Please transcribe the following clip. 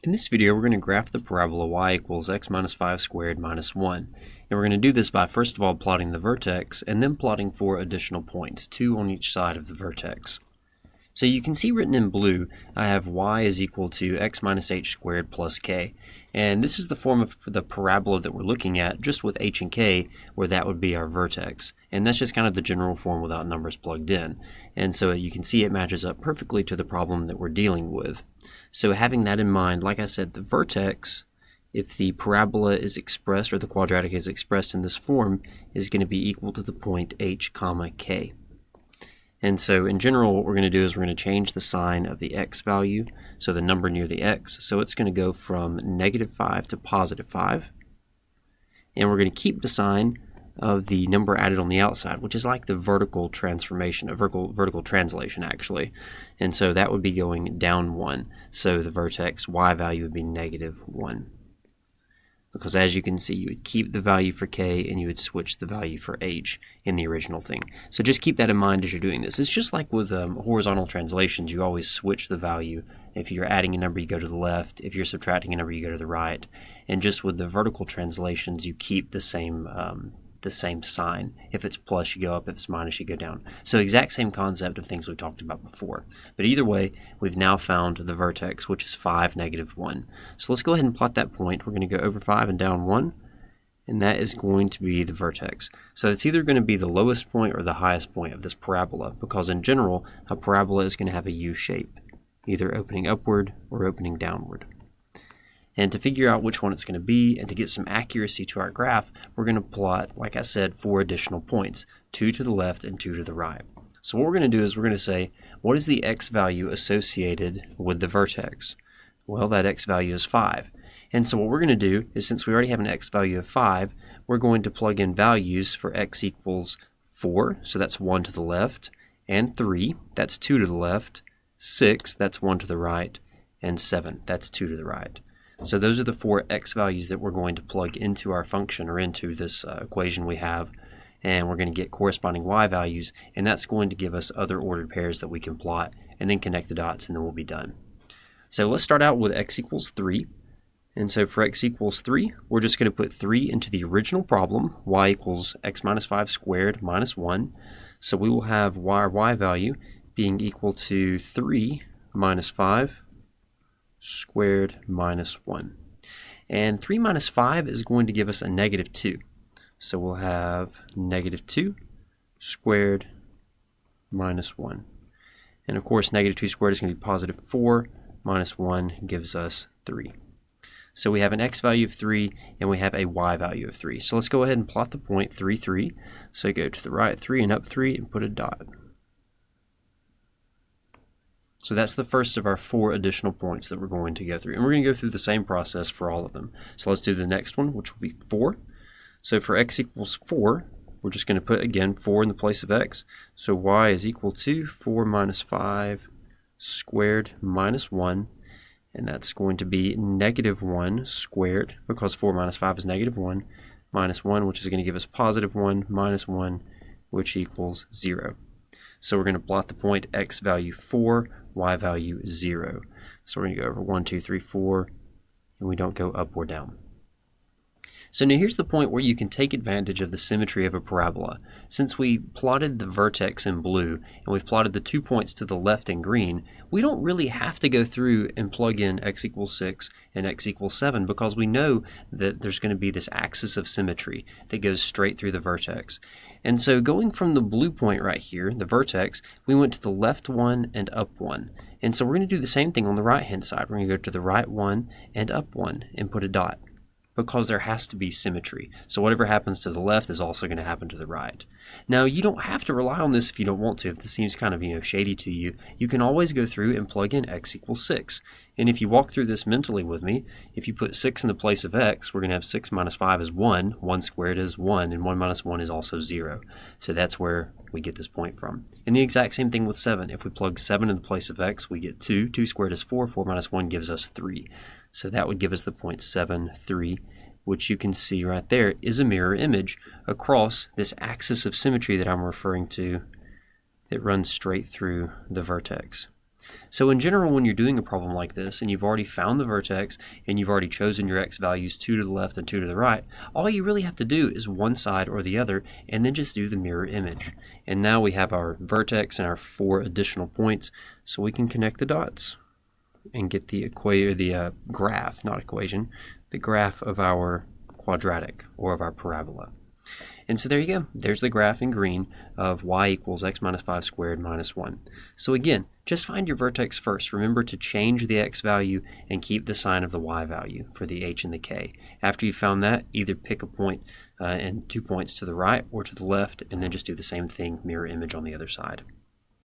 In this video, we're going to graph the parabola y equals x minus 5 squared minus 1. And we're going to do this by first of all plotting the vertex and then plotting 4 additional points, 2 on each side of the vertex. So you can see written in blue, I have y is equal to x minus h squared plus k. And this is the form of the parabola that we're looking at, just with h and k, where that would be our vertex. And that's just kind of the general form without numbers plugged in. And so you can see it matches up perfectly to the problem that we're dealing with. So having that in mind, like I said, the vertex, if the parabola is expressed, or the quadratic is expressed in this form, is going to be equal to the point h comma k. And so in general, what we're going to do is we're going to change the sign of the x value, so the number near the x. So it's going to go from negative 5 to positive 5. And we're going to keep the sign of the number added on the outside, which is like the vertical transformation, a vertical translation actually. And so that would be going down 1. So the vertex y value would be negative 1. Because as you can see, you would keep the value for k and you would switch the value for h in the original thing. So just keep that in mind as you're doing this. It's just like with horizontal translations, you always switch the value. If you're adding a number, you go to the left. If you're subtracting a number, you go to the right. And just with the vertical translations, you keep the same sign. If it's plus, you go up. If it's minus, you go down. So exact same concept of things we talked about before. But either way, we've now found the vertex, which is 5, negative 1. So let's go ahead and plot that point. We're going to go over 5 and down 1, and that is going to be the vertex. So it's either going to be the lowest point or the highest point of this parabola, because in general, a parabola is going to have a U shape, either opening upward or opening downward. And to figure out which one it's going to be and to get some accuracy to our graph, we're going to plot, like I said, 4 additional points, 2 to the left and 2 to the right. So what we're going to do is we're going to say, what is the x value associated with the vertex? Well, that x value is 5. And so what we're going to do is, since we already have an x value of 5, we're going to plug in values for x equals 4, so that's 1 to the left, and 3, that's 2 to the left, 6, that's 1 to the right, and 7, that's 2 to the right. So those are the 4 x values that we're going to plug into our function, or into this equation we have, and we're going to get corresponding y values, and that's going to give us other ordered pairs that we can plot, and then connect the dots, and then we'll be done. So let's start out with x equals 3. And so for x equals 3, we're just going to put 3 into the original problem, y equals x minus 5 squared minus 1. So we will have our y value being equal to 3 minus 5 squared minus 1. And 3 minus 5 is going to give us a negative 2. So we'll have negative 2 squared minus 1. And of course, negative 2 squared is going to be positive 4 minus 1 gives us 3. So we have an x value of 3 and we have a y value of 3. So let's go ahead and plot the point 3, 3. So go to the right 3 and up 3 and put a dot. So that's the first of our 4 additional points that we're going to go through. And we're going to go through the same process for all of them. So let's do the next one, which will be 4. So for x equals 4, we're just going to put, again, 4 in the place of x. So y is equal to 4 minus 5 squared minus 1. And that's going to be negative 1 squared, because 4 minus 5 is negative 1, minus 1, which is going to give us positive 1, minus 1, which equals 0. So we're going to plot the point x value 4, y value 0. So we're going to go over 1, 2, 3, 4, and we don't go up or down. So now here's the point where you can take advantage of the symmetry of a parabola. Since we plotted the vertex in blue and we've plotted the 2 points to the left in green, we don't really have to go through and plug in x equals 6 and x equals 7, because we know that there's going to be this axis of symmetry that goes straight through the vertex. And so going from the blue point right here, the vertex, we went to the left 1 and up 1. And so we're going to do the same thing on the right hand side. We're going to go to the right 1 and up 1 and put a dot, because there has to be symmetry. So whatever happens to the left is also going to happen to the right. Now, you don't have to rely on this if you don't want to. If this seems kind of shady to you, you can always go through and plug in x equals 6. And if you walk through this mentally with me, if you put 6 in the place of x, we're going to have 6 minus 5 is 1, 1 squared is 1, and 1 minus 1 is also 0. So that's where we get this point from. And the exact same thing with 7. If we plug 7 in the place of x, we get 2. 2 squared is 4. 4 minus 1 gives us 3. So that would give us the point 7, 3, which you can see right there is a mirror image across this axis of symmetry that I'm referring to that runs straight through the vertex. So in general, when you're doing a problem like this and you've already found the vertex and you've already chosen your x values 2 to the left and 2 to the right, all you really have to do is one side or the other and then just do the mirror image. And now we have our vertex and our 4 additional points, so we can connect the dots and get the graph, not equation, the graph of our quadratic or of our parabola. And so there you go. There's the graph in green of y equals x minus 5 squared minus 1. So again, just find your vertex first. Remember to change the x value and keep the sign of the y value for the h and the k. After you've found that, either pick a point and 2 points to the right or to the left, and then just do the same thing, mirror image on the other side.